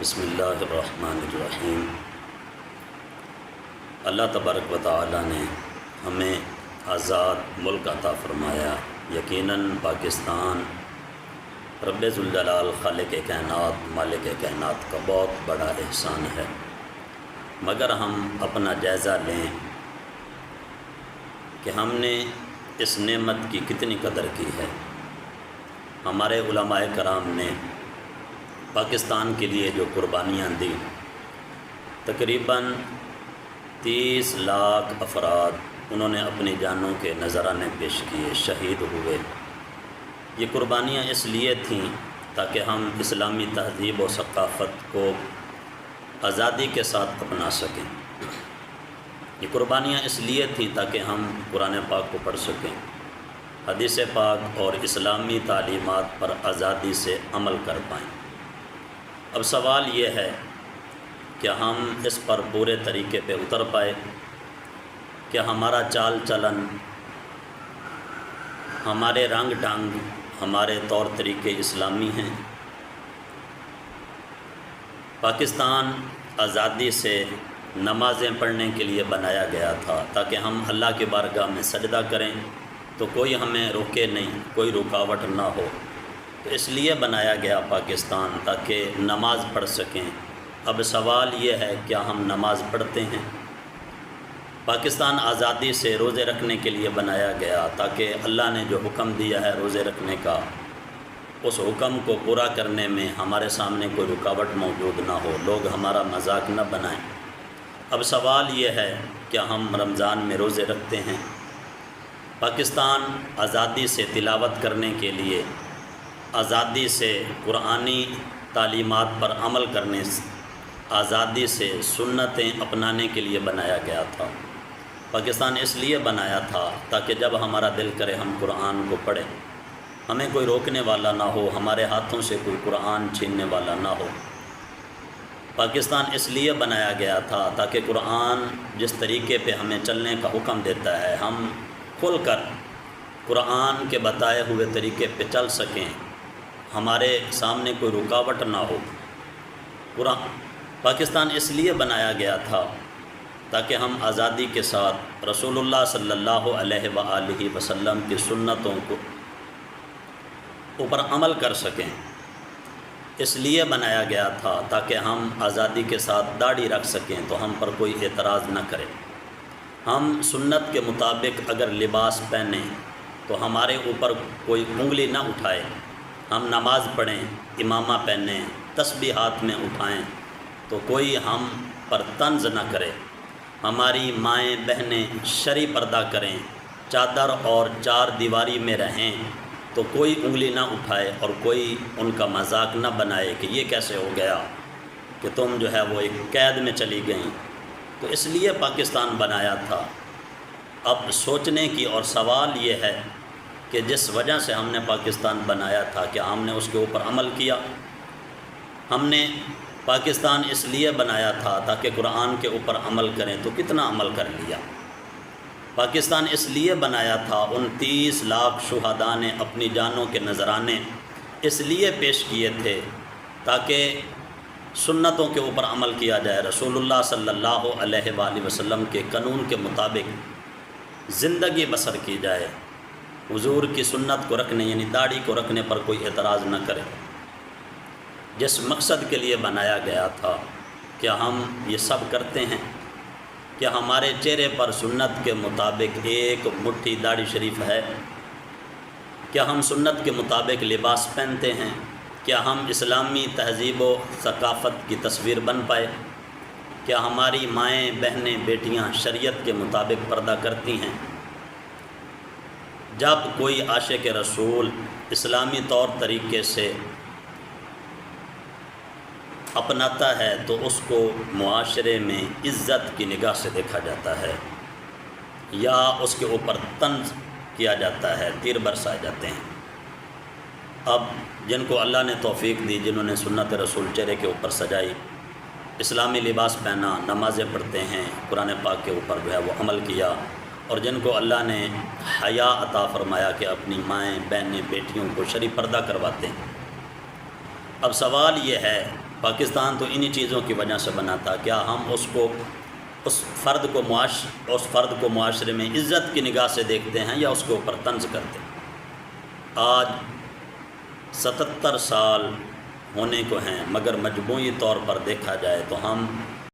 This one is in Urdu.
بسم اللہ الرحمن الرحیم۔ اللہ تبارک و تعالی نے ہمیں آزاد ملک عطا فرمایا۔ یقیناً پاکستان رب ذوالجلال خالق کائنات مالک کائنات کا بہت بڑا احسان ہے، مگر ہم اپنا جائزہ لیں کہ ہم نے اس نعمت کی کتنی قدر کی ہے۔ ہمارے علماء کرام نے پاکستان کے لیے جو قربانیاں دیں، تقریباً 30 لاکھ افراد انہوں نے اپنی جانوں کے نذرانے پیش کیے، شہید ہوئے۔ یہ قربانیاں اس لیے تھیں تاکہ ہم اسلامی تہذیب و ثقافت کو آزادی کے ساتھ اپنا سکیں۔ یہ قربانیاں اس لیے تھیں تاکہ ہم قرآن پاک کو پڑھ سکیں، حدیث پاک اور اسلامی تعلیمات پر آزادی سے عمل کر پائیں۔ اب سوال یہ ہے کہ ہم اس پر پورے طریقے پہ اتر پائے کہ ہمارا چال چلن، ہمارے رنگ ڈھنگ، ہمارے طور طریقے اسلامی ہیں۔ پاکستان آزادی سے نمازیں پڑھنے کے لیے بنایا گیا تھا تاکہ ہم اللہ کی بارگاہ میں سجدہ کریں تو کوئی ہمیں روکے نہیں، کوئی رکاوٹ نہ ہو۔ تو اس لیے بنایا گیا پاکستان تاکہ نماز پڑھ سکیں۔ اب سوال یہ ہے کیا ہم نماز پڑھتے ہیں؟ پاکستان آزادی سے روزے رکھنے کے لیے بنایا گیا تاکہ اللہ نے جو حکم دیا ہے روزے رکھنے کا، اس حکم کو پورا کرنے میں ہمارے سامنے کوئی رکاوٹ موجود نہ ہو، لوگ ہمارا مذاق نہ بنائیں۔ اب سوال یہ ہے کیا ہم رمضان میں روزے رکھتے ہیں؟ پاکستان آزادی سے تلاوت کرنے کے لیے، آزادی سے قرآنی تعلیمات پر عمل کرنے، آزادی سے سنتیں اپنانے کے لیے بنایا گیا تھا۔ پاکستان اس لیے بنایا تھا تاکہ جب ہمارا دل کرے ہم قرآن کو پڑھیں، ہمیں کوئی روکنے والا نہ ہو، ہمارے ہاتھوں سے کوئی قرآن چھیننے والا نہ ہو۔ پاکستان اس لیے بنایا گیا تھا تاکہ قرآن جس طریقے پہ ہمیں چلنے کا حکم دیتا ہے، ہم کھل کر قرآن کے بتائے ہوئے طریقے پہ چل سکیں، ہمارے سامنے کوئی رکاوٹ نہ ہو۔ پاکستان اس لیے بنایا گیا تھا تاکہ ہم آزادی کے ساتھ رسول اللہ صلی اللہ علیہ وآلہ وسلم کی سنتوں کو اوپر عمل کر سکیں۔ اس لیے بنایا گیا تھا تاکہ ہم آزادی کے ساتھ داڑھی رکھ سکیں تو ہم پر کوئی اعتراض نہ کرے۔ ہم سنت کے مطابق اگر لباس پہنیں تو ہمارے اوپر کوئی انگلی نہ اٹھائے۔ ہم نماز پڑھیں، امامہ پہنیں، تسبیح ہاتھ میں اٹھائیں تو کوئی ہم پر طنز نہ کرے۔ ہماری مائیں بہنیں شرعی پردہ کریں، چادر اور چار دیواری میں رہیں تو کوئی انگلی نہ اٹھائے اور کوئی ان کا مذاق نہ بنائے کہ یہ کیسے ہو گیا کہ تم جو ہے وہ ایک قید میں چلی گئیں۔ تو اس لیے پاکستان بنایا تھا۔ اب سوچنے کی اور سوال یہ ہے کہ جس وجہ سے ہم نے پاکستان بنایا تھا کیا ہم نے اس کے اوپر عمل کیا؟ ہم نے پاکستان اس لیے بنایا تھا تاکہ قرآن کے اوپر عمل کریں تو کتنا عمل کر لیا؟ پاکستان اس لیے بنایا تھا، 29 لاکھ شہداء نے اپنی جانوں کے نذرانے اس لیے پیش کیے تھے تاکہ سنتوں کے اوپر عمل کیا جائے، رسول اللہ صلی اللہ علیہ وآلہ وسلم کے قانون کے مطابق زندگی بسر کی جائے، حضور کی سنت کو رکھنے یعنی داڑھی کو رکھنے پر کوئی اعتراض نہ کرے۔ جس مقصد کے لیے بنایا گیا تھا کیا ہم یہ سب کرتے ہیں؟ کیا ہمارے چہرے پر سنت کے مطابق ایک مٹھی داڑھی شریف ہے؟ کیا ہم سنت کے مطابق لباس پہنتے ہیں؟ کیا ہم اسلامی تہذیب و ثقافت کی تصویر بن پائے؟ کیا ہماری مائیں بہنیں بیٹیاں شریعت کے مطابق پردہ کرتی ہیں؟ جب کوئی عاشق رسول اسلامی طور طریقے سے اپناتا ہے تو اس کو معاشرے میں عزت کی نگاہ سے دیکھا جاتا ہے یا اس کے اوپر طنز کیا جاتا ہے، تیر برسائے جاتے ہیں۔ اب جن کو اللہ نے توفیق دی، جنہوں نے سنت رسول چہرے کے اوپر سجائی، اسلامی لباس پہنا، نمازیں پڑھتے ہیں، قرآن پاک کے اوپر جو ہے وہ عمل کیا، اور جن کو اللہ نے حیا عطا فرمایا کہ اپنی مائیں بہنیں بیٹیوں کو شرعی پردہ کرواتے ہیں۔ اب سوال یہ ہے پاکستان تو انہی چیزوں کی وجہ سے بنا تھا۔ کیا ہم اس فرد کو معاشرے میں عزت کی نگاہ سے دیکھتے ہیں یا اس کے اوپر طنز کرتے ہیں؟ آج 77 سال ہونے کو ہیں، مگر مجموعی طور پر دیکھا جائے تو ہم